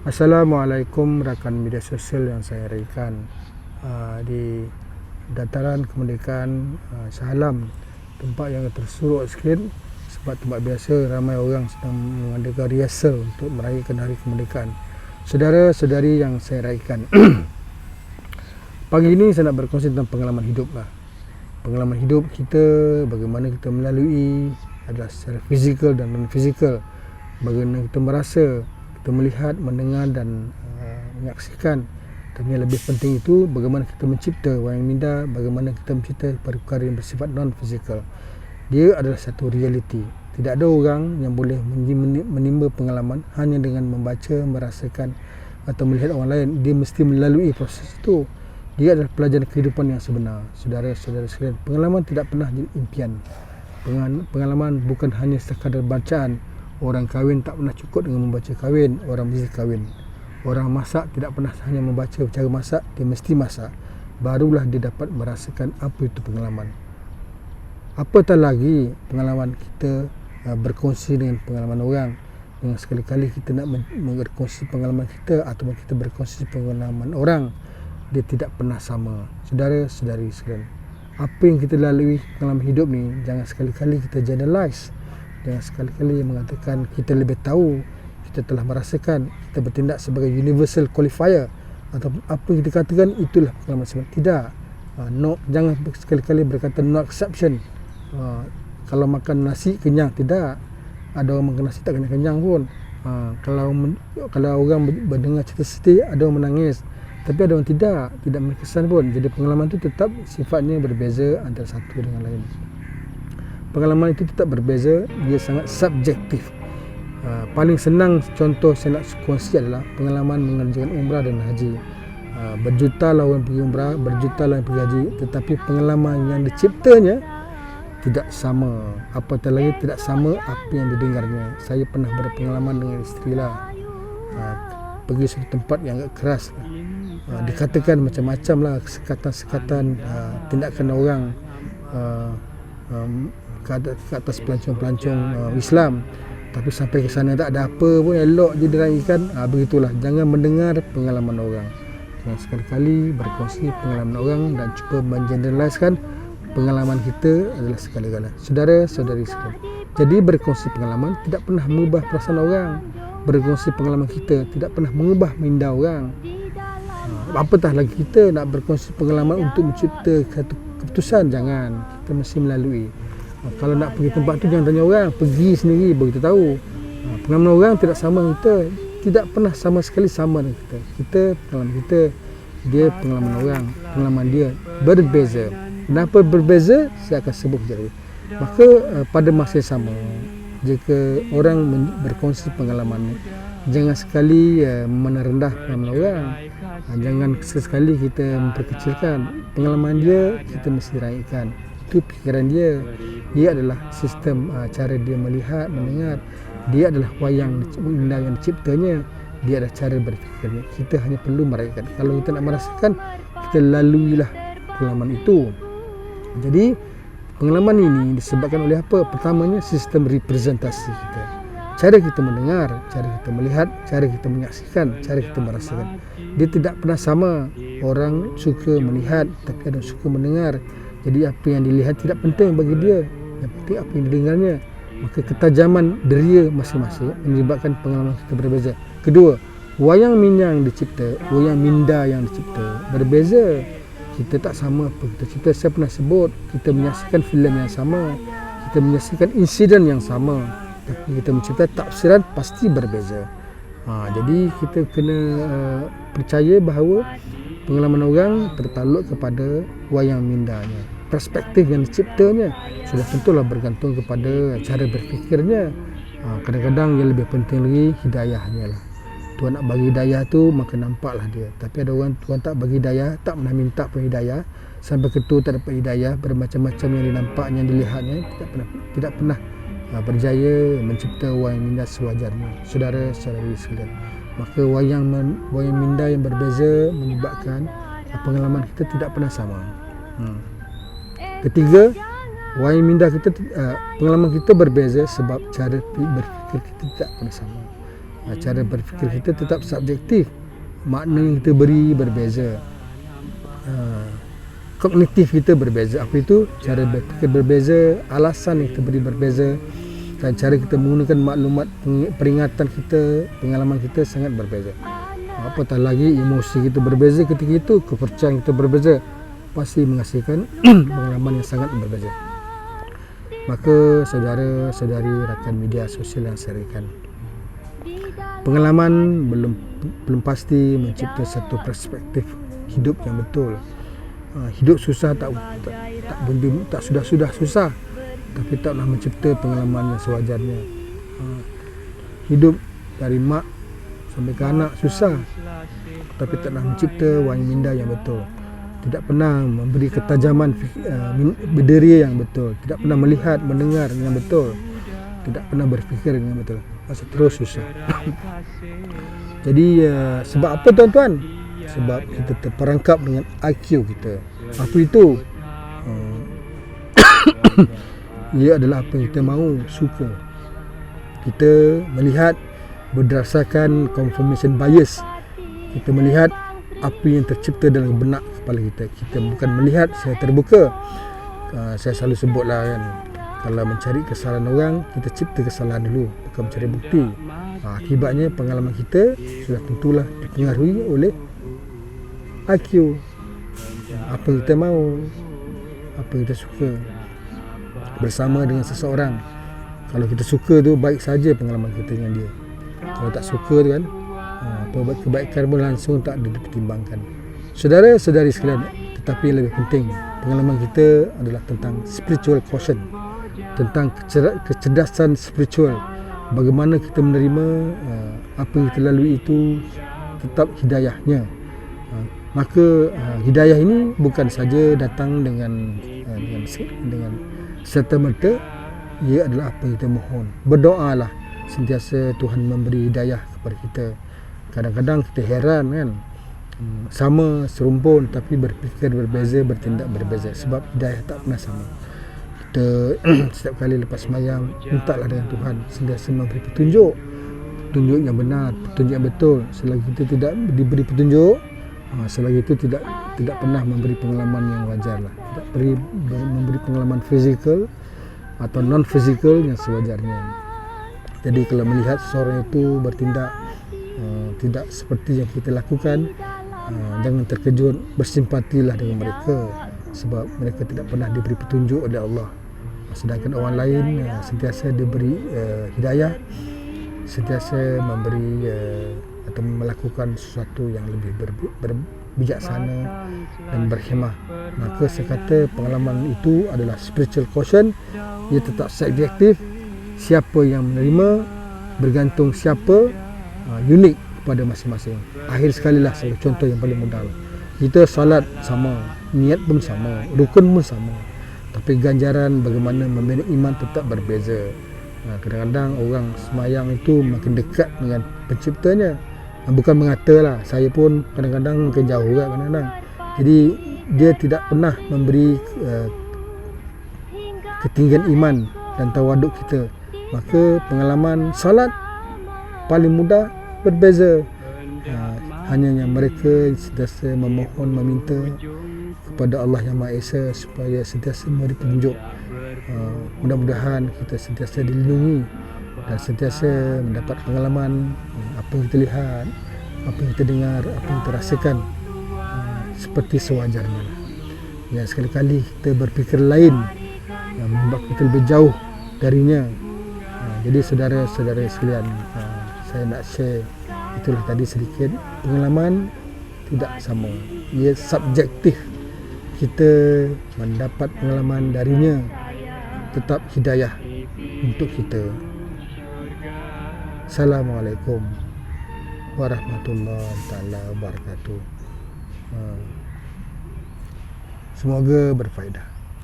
Assalamualaikum rakan media sosial yang saya raikan. Di dataran kemerdekaan Shah Alam, tempat yang tersorok sikit sebab tempat biasa ramai orang sedang mengadakan rehearsal untuk merayakan hari kemerdekaan. Saudara-saudari yang saya raikan, pagi ini saya nak berkongsi tentang pengalaman hidup lah. Pengalaman hidup kita, bagaimana kita melalui adalah secara fizikal dan non-fizikal. Bagaimana kita merasa, kita melihat, mendengar dan menyaksikan. Dan yang lebih penting itu, bagaimana kita mencipta wayang minda, bagaimana kita mencipta perkara yang bersifat non-fizikal. Dia adalah satu realiti. Tidak ada orang yang boleh menimba pengalaman hanya dengan membaca, merasakan atau melihat orang lain. Dia mesti melalui proses itu. Dia adalah pelajaran kehidupan yang sebenar. Saudara-saudara sekalian, pengalaman tidak pernah jadi impian. Pengalaman bukan hanya sekadar bacaan. Orang kahwin tak pernah cukup dengan membaca kahwin. Orang mesti kahwin. Orang masak tidak pernah hanya membaca cara masak. Dia mesti masak. Barulah dia dapat merasakan apa itu pengalaman. Apatah lagi pengalaman kita berkongsi dengan pengalaman orang. Dengan sekali-kali kita nak berkongsi pengalaman kita ataupun kita berkongsi pengalaman orang, dia tidak pernah sama. Saudara-saudari sekalian, apa yang kita lalui pengalaman hidup ni, jangan sekali-kali kita generalize. Jangan sekali-kali mengatakan kita lebih tahu, kita telah merasakan, kita bertindak sebagai universal qualifier atau apa yang kita katakan itulah pengalaman sebenar. Tidak. No, jangan sekali-kali berkata no exception. Kalau makan nasi kenyang, tidak. Ada orang makan nasi tak kenyang pun. Kalau orang berdengar cerita sedih, ada orang menangis. Tapi ada orang tidak berkesan pun. Jadi pengalaman itu tetap sifatnya berbeza antara satu dengan lain. Pengalaman itu tetap berbeza, dia sangat subjektif. Paling senang contoh saya nak kongsi adalah pengalaman mengerjakan umrah dan haji. Berjuta lah orang pergi umrah, berjuta lah yang pergi haji, tetapi pengalaman yang diciptanya tidak sama. Apatah lagi tidak sama apa yang didengarnya. Saya pernah berpengalaman dengan isteri lah, pergi suatu tempat yang agak keras lah. Dikatakan macam-macam lah, sekatan-sekatan, tindakan orang ke atas pelancong-pelancong Islam. Tapi sampai ke sana tak ada apa pun, elok je diraihkan. Begitulah, jangan mendengar pengalaman orang. Jangan sekali-kali berkongsi pengalaman orang dan cuba mengeneraliskan pengalaman kita adalah segala-galanya. Saudara-saudari sekalian, jadi berkongsi pengalaman tidak pernah mengubah perasaan orang. Berkongsi pengalaman kita tidak pernah mengubah minda orang. Apatah lagi kita nak berkongsi pengalaman untuk mencipta satu keputusan, jangan. Kita mesti melalui. Kalau nak pergi tempat tu jangan tanya orang, pergi sendiri baru kita tahu. Pengalaman orang tidak sama kita, tidak pernah sama sekali sama dengan kita. Pengalaman kita, dia pengalaman orang, pengalaman dia berbeza. Kenapa berbeza? Saya akan sebut jadi. Maka pada masa yang sama, jika orang berkongsi pengalaman, jangan sekali merendah pengalaman orang. Jangan sekali kita memperkecilkan pengalaman dia. Kita mesti raihkan. Itu fikiran dia. Dia adalah sistem cara dia melihat, mendengar. Dia adalah wayang yang diciptanya. Dia adalah cara berfikirnya. Kita hanya perlu meraihkan. Kalau kita nak merasakan, kita laluilah pengalaman itu. Jadi pengalaman ini disebabkan oleh apa? Pertamanya sistem representasi kita. Cara kita mendengar, cara kita melihat, cara kita menyaksikan, cara kita merasakan. Dia tidak pernah sama. Orang suka melihat, tapi ada yang suka mendengar. Jadi apa yang dilihat tidak penting bagi dia. Yang penting apa yang didengarnya. Maka ketajaman deria masing-masing menyebabkan pengalaman kita berbeza. Kedua, wayang minda yang dicipta, wayang minda yang dicipta berbeza. Kita tak sama apa kita cipta. Saya pernah sebut, kita menyaksikan filem yang sama, kita menyaksikan insiden yang sama, tapi kita mencipta tafsiran pasti berbeza. Jadi kita kena percaya bahawa pengalaman orang tertakluk kepada wayang mindanya, perspektif yang diciptanya. Sudah tentulah bergantung kepada cara berfikirnya. Kadang-kadang yang lebih penting lagi hidayahnya lah. Tuhan nak bagi hidayah tu, maka nampaklah dia. Tapi ada orang Tuhan tak bagi hidayah, tak pernah minta pun hidayah, sampai ketua tak dapat hidayah, bermacam-macam yang dinampaknya, dilihatnya, tidak pernah berjaya mencipta wayang minda sewajarnya. Saudara-saudari sekalian, maka wayang minda yang berbeza menyebabkan pengalaman kita tidak pernah sama. Ketiga, wayang minda kita, pengalaman kita berbeza sebab cara berfikir kita tidak pernah sama. Cara berfikir kita tetap subjektif, makna yang kita beri berbeza, kognitif kita berbeza. Apa itu? Cara berfikir berbeza, alasan yang kita beri berbeza, dan cara kita menggunakan maklumat peringatan kita, pengalaman kita sangat berbeza. Apatah lagi emosi kita berbeza ketika itu, kepercayaan kita berbeza, pasti menghasilkan pengalaman yang sangat berbeza. Maka saudara-saudari rakan media sosial yang saya rakan, pengalaman belum pasti mencipta satu perspektif hidup yang betul. Hidup susah tak sudah susah, tapi taklah mencipta pengalaman yang sewajarnya. Hidup dari mak sampai ke anak susah, tapi taklah mencipta wayang minda yang betul. Tidak pernah memberi ketajaman bidadari yang betul, tidak pernah melihat, mendengar yang betul, tidak pernah berfikir yang betul. Masih terus susah. Jadi sebab apa tuan-tuan? Sebab kita terperangkap dengan IQ kita. Apa itu? Ia adalah apa yang kita mahu, suka. Kita melihat berdasarkan confirmation bias. Kita melihat apa yang tercipta dalam benak kepala kita. Kita bukan melihat secara terbuka. Saya selalu sebutlah kan, kalau mencari kesalahan orang, kita cipta kesalahan dulu, bukan mencari bukti. Akibatnya pengalaman kita sudah tentulah dipengaruhi oleh IQ. Apa kita mahu, apa kita suka. Bersama dengan seseorang, kalau kita suka tu baik saja pengalaman kita dengan dia. Kalau tak suka tu kan, kebaikan pun langsung tak dipertimbangkan. Saudara-saudari sekalian, tetapi yang lebih penting, pengalaman kita adalah tentang spiritual quotient, tentang kecerdasan spiritual. Bagaimana kita menerima apa yang kita lalui itu tetap hidayahnya. Maka hidayah ini bukan saja datang dengan serta-merta. Ia adalah apa yang kita mohon. Berdoalah sentiasa Tuhan memberi hidayah kepada kita. Kadang-kadang kita heran kan, sama serumpun tapi berfikir berbeza, bertindak berbeza, sebab hidayah tak pernah sama. Kita setiap kali lepas sembahyang, mintalah dengan Tuhan sentiasa memberi petunjuk yang benar, petunjuk yang betul. Selagi kita tidak diberi petunjuk, selagi itu tidak pernah memberi pengalaman yang wajar lah. Tidak memberi pengalaman fizikal atau non fizikal yang sewajarnya. Jadi kalau melihat seseorang itu bertindak tidak seperti yang kita lakukan, jangan terkejut, bersimpatilah dengan mereka, sebab mereka tidak pernah diberi petunjuk oleh Allah. Sedangkan orang lain sentiasa diberi hidayah, sentiasa memberi atau melakukan sesuatu yang lebih berbijaksana dan berhikmah. Maka saya kata pengalaman itu adalah spiritual quotient. Ia tetap subjektif. Siapa yang menerima bergantung siapa, unik kepada masing-masing. Akhir sekali lah, sebagai contoh yang paling mudah, kita salat sama, niat pun sama, rukun pun sama, tapi ganjaran bagaimana membina iman tetap berbeza. Kadang-kadang orang semayang itu makin dekat dengan penciptanya. Bukan mengatalah, saya pun kadang-kadang makin jauh juga kadang-kadang. Jadi dia tidak pernah memberi ketinggian iman dan tawaduk kita. Maka pengalaman salat paling mudah berbeza. Hanya yang mereka sentiasa memohon, meminta kepada Allah Yang Maha Esa supaya sentiasa memberi petunjuk. Mudah-mudahan kita sentiasa dilindungi dan sentiasa mendapat pengalaman apa yang kita lihat, apa yang kita dengar, apa yang kita rasakan seperti sewajarnya. Ya, sekali-kali kita berfikir lain yang membuat kita lebih jauh darinya. Jadi saudara-saudara sekalian, saya nak share itulah tadi sedikit. Pengalaman tidak sama, ia subjektif. Kita mendapat pengalaman darinya, tetap hidayah untuk kita. Assalamualaikum warahmatullahi taala wabarakatuh. Semoga berfaedah.